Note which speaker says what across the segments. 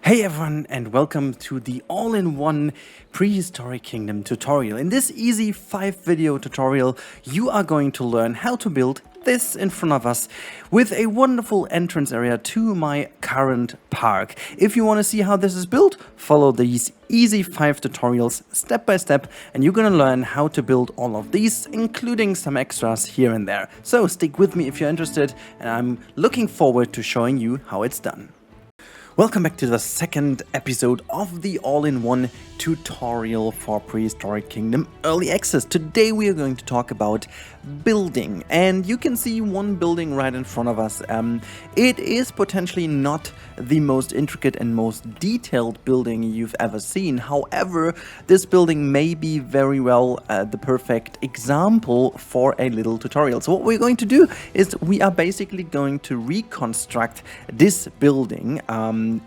Speaker 1: Hey everyone, and welcome to the all-in-one Prehistoric Kingdom tutorial. In this easy 5-video tutorial, you are going to learn how to build this in front of us with a wonderful entrance area to my current park. If you want to see how this is built, follow these easy 5 tutorials step by step, and you're going to learn how to build all of these, including some extras here and there. So stick with me if you're interested, and I'm looking forward to showing you how it's done. Welcome back to the second episode of the all-in-one tutorial for Prehistoric Kingdom Early Access. Today we are going to talk about building, and you can see one building right in front of us. It is potentially not the most intricate and most detailed building you've ever seen. However, this building may be very well the perfect example for a little tutorial. So what we're going to do is we are basically going to reconstruct this building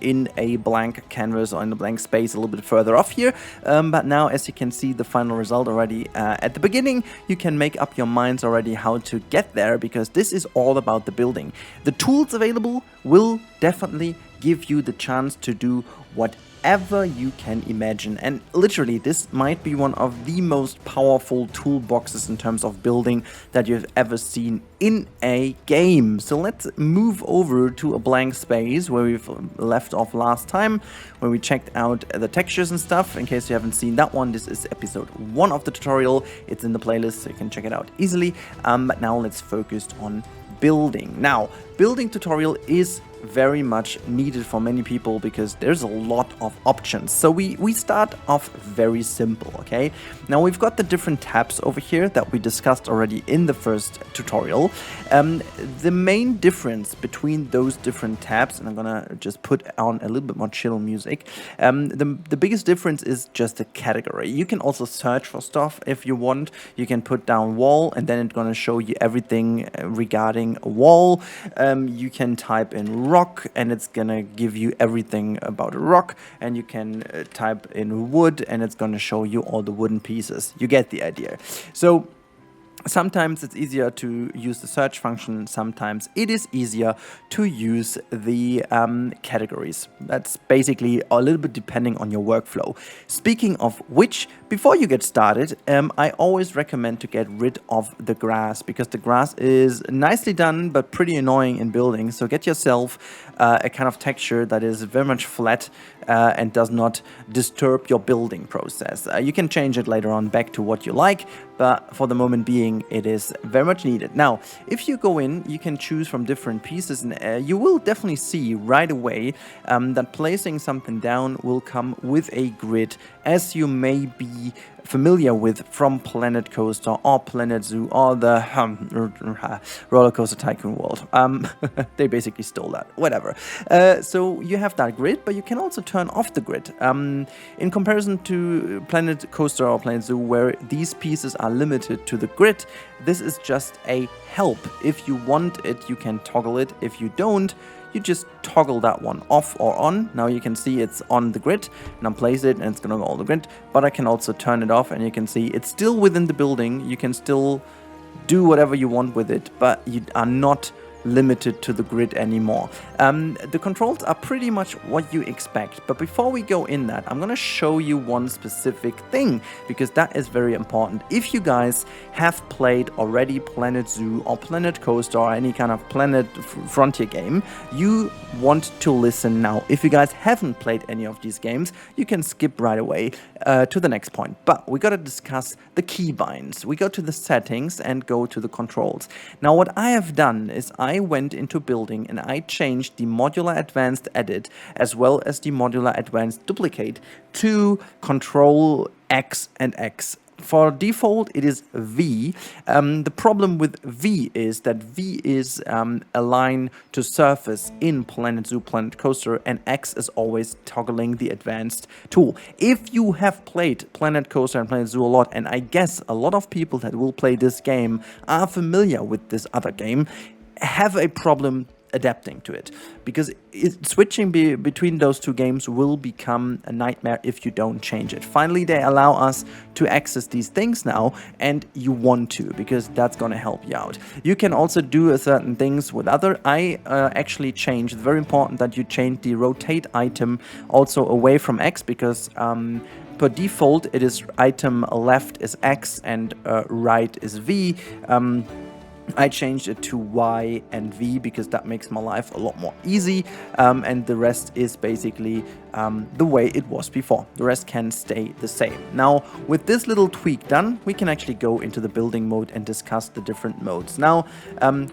Speaker 1: in a blank canvas or in a blank space a little bit further off here. But now, as you can see, the final result already at the beginning, you can make up your minds already how to get there, because this is all about the building. The tools available will definitely give you the chance to do whatever you can imagine, and literally this might be one of the most powerful toolboxes in terms of building that you've ever seen in a game. So let's move over to a blank space where we've left off last time, where we checked out the textures and stuff. In case you haven't seen that one, this is episode 1 of the tutorial. It's in the playlist, so you can check it out easily. But now let's focus on building. Now, building tutorial is very much needed for many people because there's a lot of options. So we start off very simple, okay? Now we've got the different tabs over here that we discussed already in the first tutorial. The main difference between those different tabs, and I'm gonna just put on a little bit more chill music, the biggest difference is just the category. You can also search for stuff if you want. You can put down wall, and then it's gonna show you everything regarding a wall. You can type in rock, and it's gonna give you everything about a rock, and you can type in wood, and it's gonna show you all the wooden pieces. You get the idea. So sometimes it's easier to use the search function, sometimes it is easier to use the categories. That's basically a little bit depending on your workflow. Speaking of which, before you get started, I always recommend to get rid of the grass, because the grass is nicely done but pretty annoying in building. So get yourself a kind of texture that is very much flat and does not disturb your building process. You can change it later on back to what you like, but for the moment being, it is very much needed. Now, if you go in, you can choose from different pieces, and you will definitely see right away that placing something down will come with a grid, as you may be familiar with from Planet Coaster or Planet Zoo or the Roller Coaster Tycoon World. They basically stole that, whatever. So you have that grid, but you can also turn off the grid. In comparison to Planet Coaster or Planet Zoo, where these pieces are limited to the grid, this is just a help. If you want it, you can toggle it. If you don't, you just toggle that one off or on. Now you can see it's on the grid, and I'll place it and it's gonna go on the grid, but I can also turn it off, and you can see it's still within the building. You can still do whatever you want with it, but you are not limited to the grid anymore. The controls are pretty much what you expect, but before we go in that, I'm gonna show you one specific thing, because that is very important. If you guys have played already Planet Zoo or Planet Coaster or any kind of Planet Frontier game, you want to listen now. If you guys haven't played any of these games, you can skip right away to the next point. But we gotta discuss the keybinds. We go to the settings and go to the controls. Now what I have done is I went into building and I changed the modular advanced edit as well as the modular advanced duplicate to control X and X. For default, it is V. The problem with V is that V is aligned to surface in Planet Zoo, Planet Coaster, and X is always toggling the advanced tool. If you have played Planet Coaster and Planet Zoo a lot, and I guess a lot of people that will play this game are familiar with this other game, have a problem adapting to it, because switching between those two games will become a nightmare if you don't change it. Finally, they allow us to access these things now, and you want to, because that's going to help you out. You can also do certain things with other. I actually changed, very important that you change the rotate item also away from X, because per default it is item left is X and right is V. I changed it to Y and V because that makes my life a lot more easy, and the rest is basically the way it was before. The rest can stay the same. Now, with this little tweak done, we can actually go into the building mode and discuss the different modes. Now,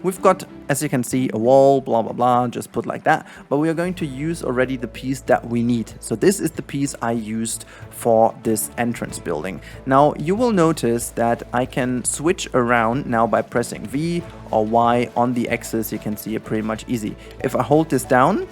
Speaker 1: we've got, as you can see, a wall, blah, blah, blah, just put like that, but we are going to use already the piece that we need. So this is the piece I used for this entrance building. Now, you will notice that I can switch around now by pressing V or Y on the axis. You can see it pretty much easy. If I hold this down,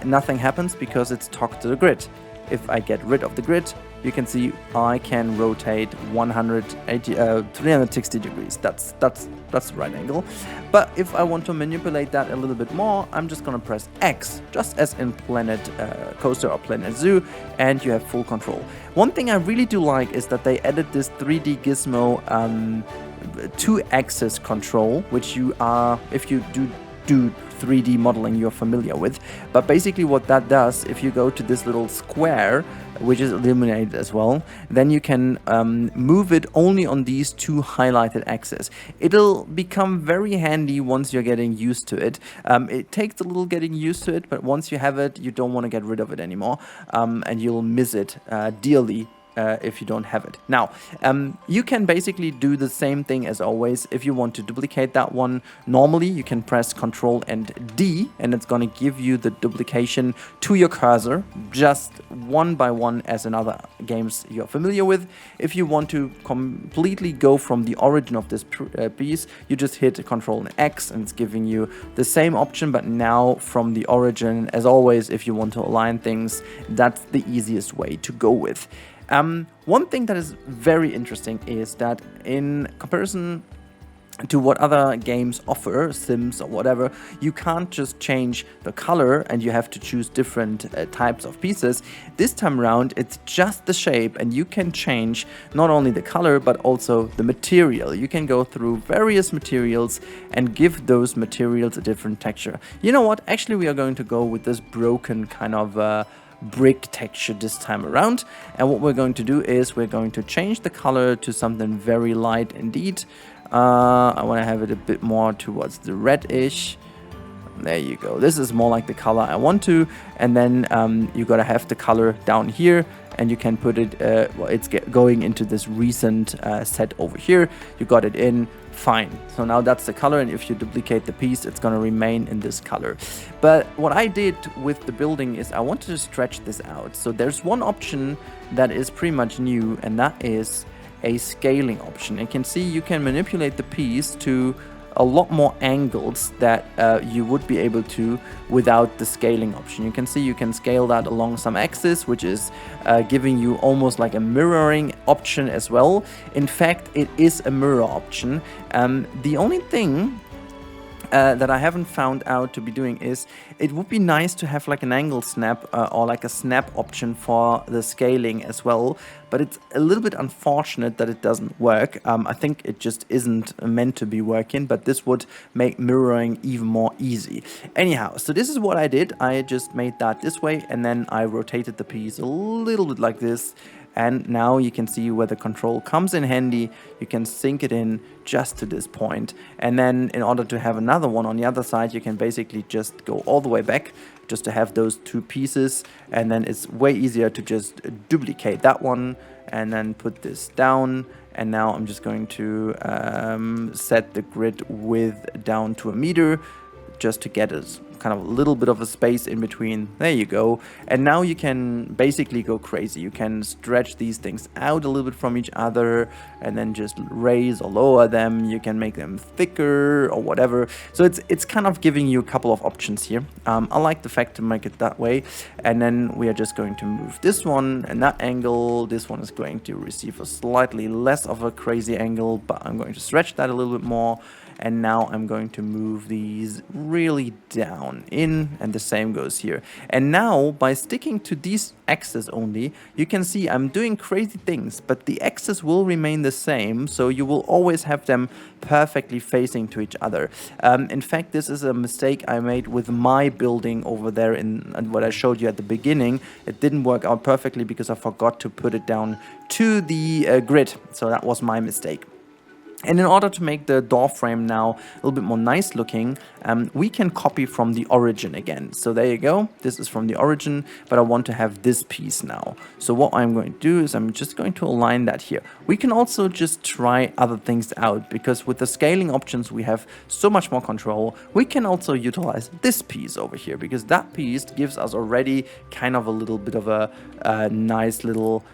Speaker 1: nothing happens because it's talked to the grid. If I get rid of the grid, you can see I can rotate 360 degrees. That's the right angle. But if I want to manipulate that a little bit more, I'm just gonna press X, just as in Planet Coaster or Planet Zoo, and you have full control. One thing I really do like is that they added this 3D gizmo 2-axis control, which you are, if you do 3D modeling, you're familiar with. But basically what that does, if you go to this little square, which is illuminated as well, then you can move it only on these two highlighted axes. It'll become very handy once you're getting used to it. It takes a little getting used to it, but once you have it, you don't want to get rid of it anymore, and you'll miss it dearly if you don't have it. Now, you can basically do the same thing as always. If you want to duplicate that one, normally you can press Ctrl and D, and it's going to give you the duplication to your cursor, just one by one as in other games you're familiar with. If you want to completely go from the origin of this piece, you just hit Ctrl and X, and it's giving you the same option, but now from the origin. As always, if you want to align things, that's the easiest way to go with. One thing that is very interesting is that in comparison to what other games offer, Sims or whatever, you can't just change the color and you have to choose different types of pieces. This time around, it's just the shape, and you can change not only the color but also the material. You can go through various materials and give those materials a different texture. You know what? Actually, we are going to go with this broken kind of brick texture this time around, and what we're going to do is we're going to change the color to something very light indeed. I want to have it a bit more towards the reddish. There you go. This is more like the color I want to, and then you gotta have the color down here, and you can put it, well, it's going into this recent set over here. You got it in, fine. So now that's the color, and if you duplicate the piece, it's gonna remain in this color. But what I did with the building is I wanted to stretch this out. So there's one option that is pretty much new, and that is a scaling option. You can see you can manipulate the piece to a lot more angles that you would be able to without the scaling option. You can see you can scale that along some axis, which is giving you almost like a mirroring option as well. In fact, it is a mirror option. The only thing that I haven't found out to be doing is it would be nice to have like an angle snap or like a snap option for the scaling as well, but it's a little bit unfortunate that it doesn't work. I think it just isn't meant to be working, but this would make mirroring even more easy. Anyhow, so this is what I did. I just made that this way, and then I rotated the piece a little bit like this. And now you can see where the control comes in handy. You can sink it in just to this point. And then in order to have another one on the other side, you can basically just go all the way back just to have those two pieces. And then it's way easier to just duplicate that one and then put this down. And now I'm just going to set the grid width down to 1 meter just to get it kind of a little bit of a space in between. There you go. And now you can basically go crazy. You can stretch these things out a little bit from each other and then just raise or lower them. You can make them thicker or whatever. So it's kind of giving you a couple of options here. I like the fact to make it that way. And then we are just going to move this one and that angle. This one is going to receive a slightly less of a crazy angle, but I'm going to stretch that a little bit more. And now I'm going to move these really down. down, in, and the same goes here. And now by sticking to these axes only, you can see I'm doing crazy things, but the axes will remain the same, so you will always have them perfectly facing to each other. In fact, this is a mistake I made with my building over there in what I showed you at the beginning. It didn't work out perfectly because I forgot to put it down to the grid, so that was my mistake. And in order to make the door frame now a little bit more nice looking, we can copy from the origin again. So there you go, this is from the origin, but I want to have this piece now. So what I'm going to do is I'm just going to align that here. We can also just try other things out, because with the scaling options we have so much more control. We can also utilize this piece over here, because that piece gives us already kind of a little bit of a nice little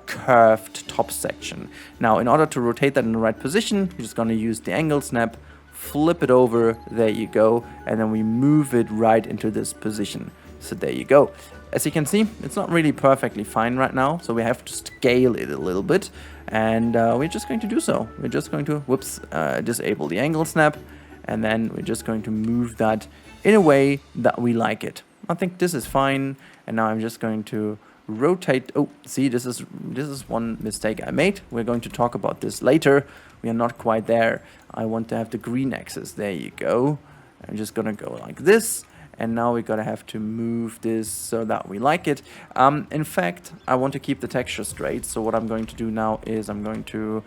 Speaker 1: curved top section. Now in order to rotate that in the right position, you're just going to use the angle snap, flip it over, there you go, and then we move it right into this position. So there you go. As you can see, it's not really perfectly fine right now, so we have to scale it a little bit, and we're just going to do so. We're just going to, disable the angle snap, and then we're just going to move that in a way that we like it. I think this is fine, and now I'm just going to rotate. Oh, see, this is one mistake I made. We're going to talk about this later. We are not quite there. I want to have the green axis. There you go. I'm just gonna go like this, and now we're gonna have to move this so that we like it. In fact, I want to keep the texture straight, so what I'm going to do now is I'm going to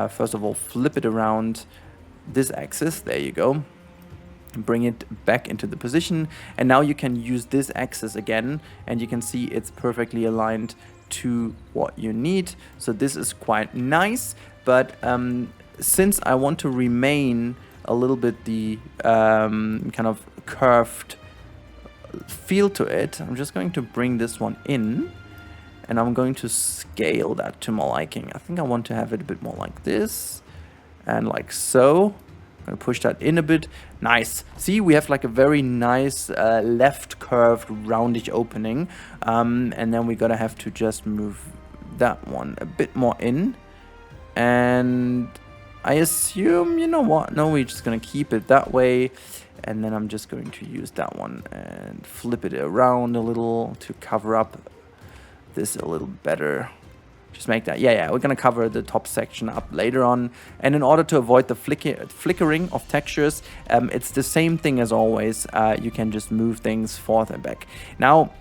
Speaker 1: first of all flip it around this axis. There you go. Bring it back into the position, and now you can use this axis again, and you can see it's perfectly aligned to what you need. So this is quite nice, but since I want to remain a little bit the kind of curved feel to it, I'm just going to bring this one in, and I'm going to scale that to my liking. I think I want to have it a bit more like this and like so. I'm gonna push that in a bit. Nice. See, we have like a very nice left curved roundish opening, and then we're gonna have to just move that one a bit more in, and I assume, you know what, no, we're just gonna keep it that way, and then I'm just going to use that one and flip it around a little to cover up this a little better. Just make that, yeah, we're gonna cover the top section up later on. And in order to avoid the flickering of textures, it's the same thing as always. You can just move things forth and back. Now,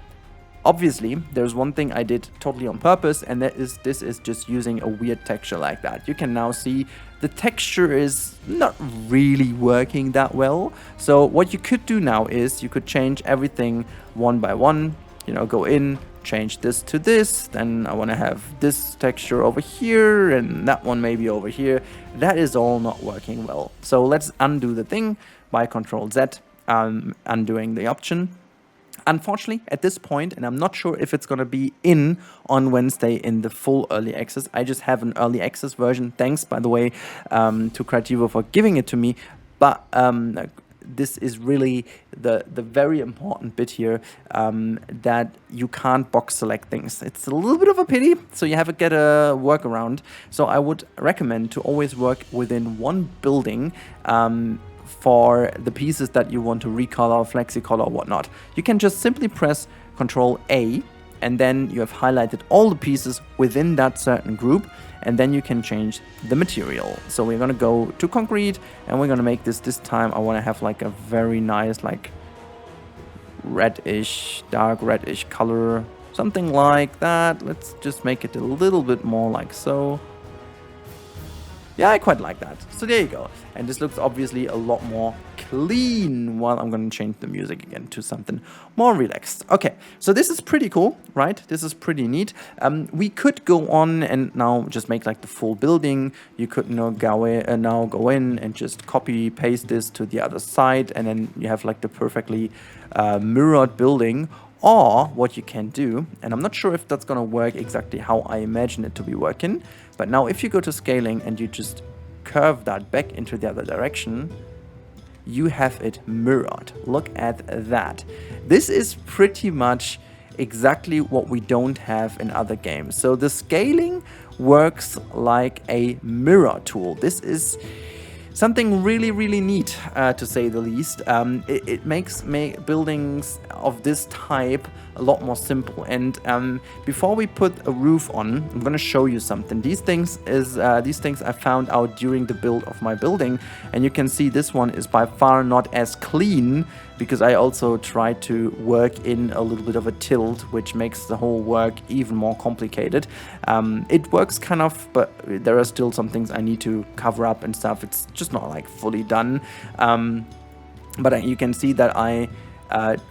Speaker 1: obviously, there's one thing I did totally on purpose, and that is this is just using a weird texture like that. You can now see the texture is not really working that well. So what you could do now is you could change everything one by one, you know, go in, change this to this, then I want to have this texture over here and that one maybe over here. That is all not working well. So let's undo the thing by Control Z, undoing the option. Unfortunately, at this point, and I'm not sure if it's going to be in on Wednesday in the full early access. I just have an early access version. Thanks, by the way, to Creativo for giving it to me. But this is really the very important bit here, that you can't box select things. It's a little bit of a pity, so you have to get a workaround. So I would recommend to always work within one building for the pieces that you want to recolor, flexicolor, whatnot. You can just simply press Control A, and then you have highlighted all the pieces within that certain group, and then you can change the material. So we're gonna go to concrete, and we're gonna make this time. I want to have like a very nice, like reddish, dark reddish color, something like that. Let's just make it a little bit more like so. Yeah, I quite like that. So there you go. And this looks obviously a lot more clean, while I'm going to change the music again to something more relaxed. Okay, so this is pretty cool, right? This is pretty neat. We could go on and now just make like the full building. You could now go in and just copy paste this to the other side, and then you have like the perfectly mirrored building. Or what you can do, and I'm not sure if that's gonna work exactly how I imagine it to be working, but now if you go to scaling and you just curve that back into the other direction, you have it mirrored. Look at that. This is pretty much exactly what we don't have in other games. So the scaling works like a mirror tool. This is Something really, really neat, to say the least. It makes buildings of this type a lot more simple. And before we put a roof on, I'm going to show you something. These things I found out during the build of my building, and you can see this one is by far not as clean, because I also tried to work in a little bit of a tilt, which makes the whole work even more complicated. It works kind of, but there are still some things I need to cover up and stuff. It's just not like fully done. But you can see that I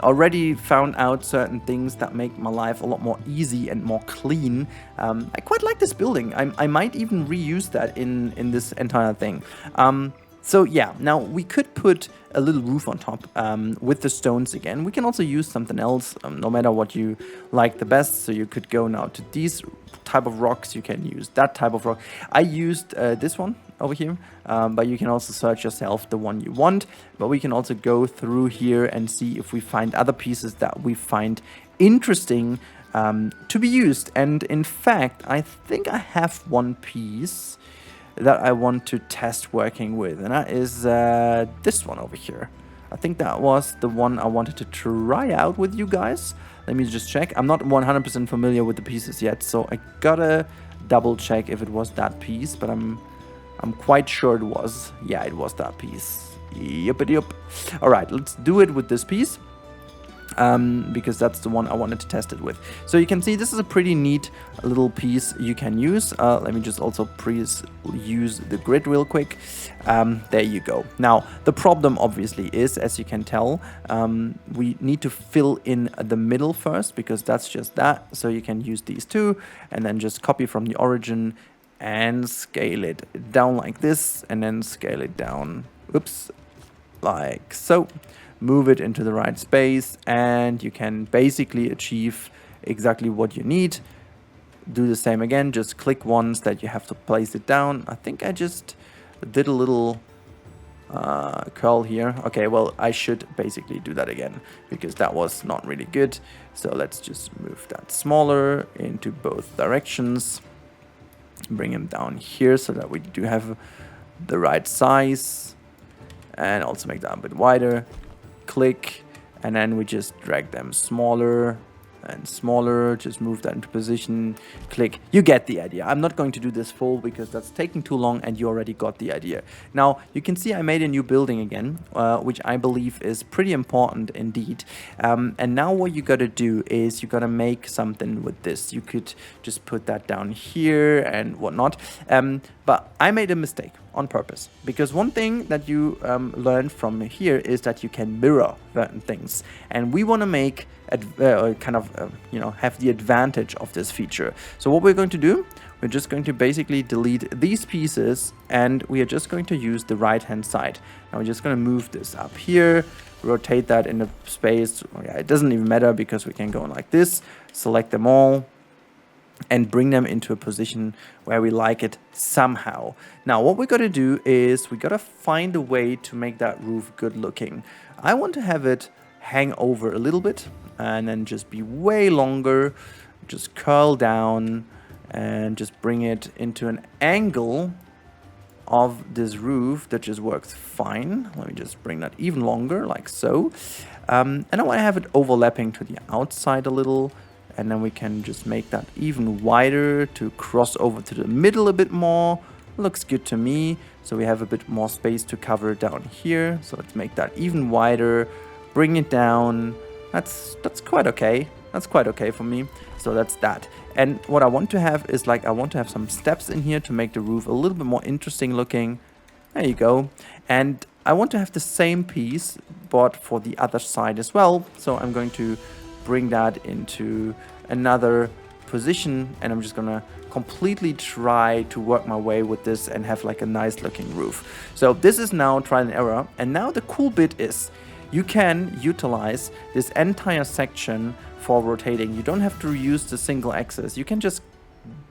Speaker 1: already found out certain things that make my life a lot more easy and more clean. I quite like this building. I might even reuse that in this entire thing. So yeah, now we could put a little roof on top with the stones again. We can also use something else, no matter what you like the best. So you could go now to these type of rocks. You can use that type of rock. I used this one over here, but you can also search yourself the one you want. But we can also go through here and see if we find other pieces that we find interesting to be used. And in fact, I think I have one piece that I want to test working with, and that is this one over here. I think that was the one I wanted to try out with you guys. Let me just check. I'm not 100% familiar with the pieces yet, so I gotta double check if it was that piece, but I'm quite sure it was. Yeah, it was that piece. Yep. All right, let's do it with this piece. Because that's the one I wanted to test it with. So you can see this is a pretty neat little piece you can use. Let me just also use the grid real quick. There you go. Now, the problem obviously is, as you can tell, we need to fill in the middle first, because that's just that. So you can use these two and then just copy from the origin and scale it down like this, and then scale it down, oops, like so. Move it into the right space, and you can basically achieve exactly what you need. Do the same again, just click once that you have to place it down. I think I just did a little curl here. Okay, well, I should basically do that again, because that was not really good. So let's just move that smaller into both directions. Bring him down here so that we do have the right size, and also make that a bit wider. Click, and then we just drag them smaller and smaller. Just move that into position. Click. You get the idea. I'm not going to do this full because that's taking too long, and you already got the idea. Now you can see I made a new building again, which I believe is pretty important indeed. And now what you gotta do is you gotta make something with this. You could just put that down here and whatnot. But I made a mistake on purpose, because one thing that you learn from here is that you can mirror certain things, and we want to make have the advantage of this feature. So what we're going to do, we're just going to basically delete these pieces, and we are just going to use the right hand side. Now we're just going to move this up here, rotate that in the space. Yeah, it doesn't even matter, because we can go like this, select them all, and bring them into a position where we like it somehow. Now what we got to do is we got to find a way to make that roof good looking. I want to have it hang over a little bit and then just be way longer. Just curl down and just bring it into an angle of this roof that just works fine. Let me just bring that even longer, like so. And I want to have it overlapping to the outside a little. And then we can just make that even wider to cross over to the middle a bit more. Looks good to me. So we have a bit more space to cover down here. So let's make that even wider. Bring it down. That's quite okay. That's quite okay for me. So that's that. And what I want to have is I want to have some steps in here to make the roof a little bit more interesting looking. There you go. And I want to have the same piece, but for the other side as well. So I'm going to bring that into another position, and I'm just gonna completely try to work my way with this and have a nice looking roof. So this is now trial and error, and now the cool bit is you can utilize this entire section for rotating. You don't have to use the single axis. You can just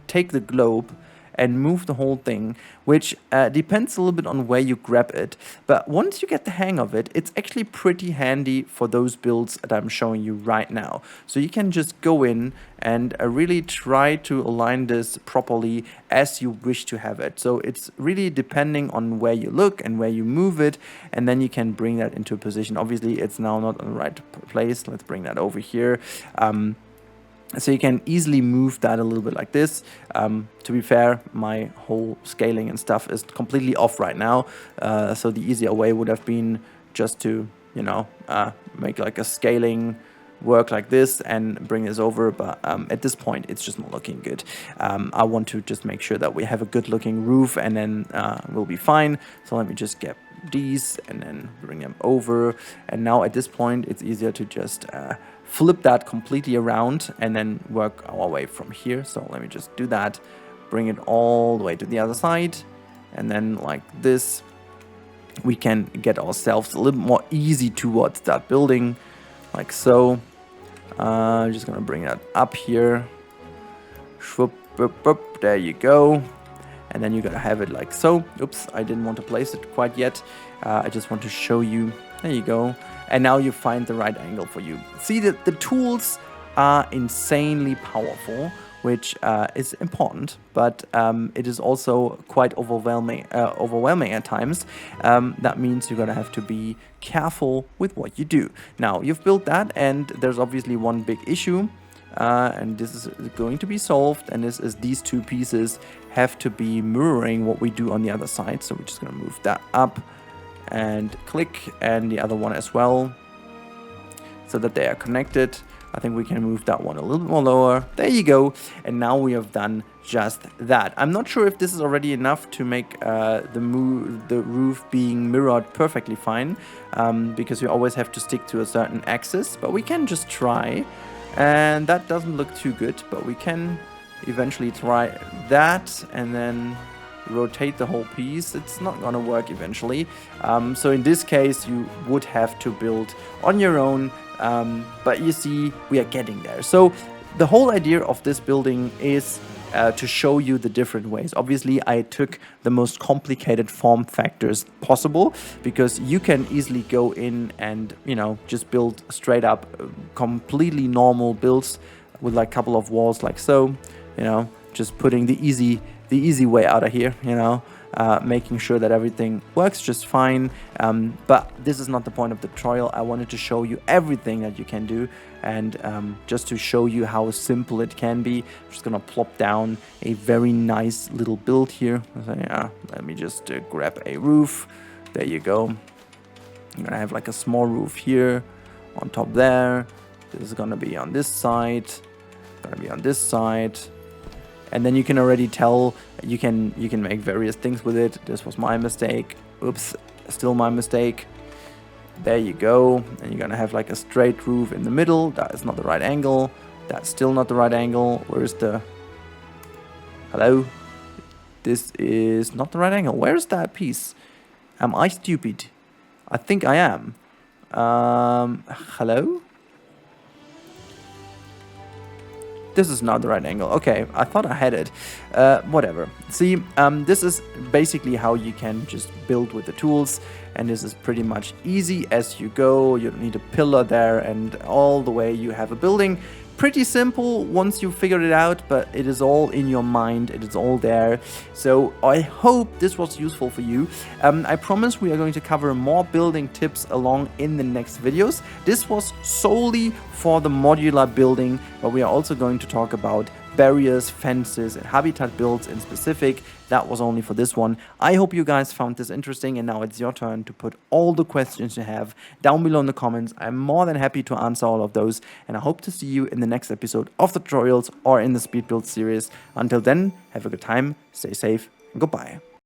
Speaker 1: take the globe and move the whole thing, which depends a little bit on where you grab it. But once you get the hang of it, it's actually pretty handy for those builds that I'm showing you right now. So you can just go in and really try to align this properly as you wish to have it. So it's really depending on where you look and where you move it, and then you can bring that into a position. Obviously, it's now not in the right place. Let's bring that over here. So you can easily move that a little bit like this. To be fair, my whole scaling and stuff is completely off right now. So the easier way would have been just to, you know, make like a scaling work like this and bring this over. But at this point, it's just not looking good. I want to just make sure that we have a good looking roof, and then we'll be fine. So let me just get these and then bring them over. And now at this point, it's easier to just flip that completely around and then work our way from here. So let me just do that, bring it all the way to the other side, and then like this, we can get ourselves a little more easy towards that building, like so. I'm just gonna bring that up here. Shwoop, boop, boop, there you go. And then you're gonna have it like so. Oops, I didn't want to place it quite yet. I just want to show you. There you go. And now you find the right angle for you. See that the tools are insanely powerful, which is important, but it is also quite overwhelming at times. That means you're gonna have to be careful with what you do. Now, you've built that, and there's obviously one big issue, and this is going to be solved, and this is these two pieces have to be mirroring what we do on the other side. So we're just gonna move that up and click, and the other one as well, so that they are connected. I think we can move that one a little bit more lower. There you go. And now we have done just that. I'm not sure if this is already enough to make the roof being mirrored perfectly fine, because we always have to stick to a certain axis, but we can just try. And that doesn't look too good, but we can eventually try that and then rotate the whole piece. It's not gonna work eventually. So in this case, you would have to build on your own. But you see, we are getting there. So the whole idea of this building is to show you the different ways. Obviously, I took the most complicated form factors possible, because you can easily go in and, you know, just build straight up completely normal builds with like a couple of walls like so, you know, just putting the easy way out of here, you know. Making sure that everything works just fine. But this is not the point of the tutorial. I wanted to show you everything that you can do, and just to show you how simple it can be. I'm just gonna plop down a very nice little build here. So, yeah, let me just grab a roof. There you go. I'm gonna have like a small roof here on top there. This is gonna be on this side, gonna be on this side. And then you can already tell you can make various things with it. This was my mistake. Oops, still my mistake. There you go. And you're gonna have like a straight roof in the middle. That is not the right angle. That's still not the right angle. Where's the... Hello? This is not the right angle. Where's that piece? Am I stupid? I think I am. Hello? This is not the right angle. Okay, I thought I had it. Whatever. See, this is basically how you can just build with the tools, and this is pretty much easy as you go. You don't need a pillar there, and all the way you have a building. Pretty simple once you figured it out, but it is all in your mind. It is all there. So I hope this was useful for you. I promise we are going to cover more building tips along in the next videos. This was solely for the modular building, but we are also going to talk about barriers, fences, and habitat builds in specific. That was only for this one. I hope you guys found this interesting, and now it's your turn to put all the questions you have down below in the comments. I'm more than happy to answer all of those, and I hope to see you in the next episode of the tutorials or in the speed build series. Until then, have a good time, stay safe, and goodbye.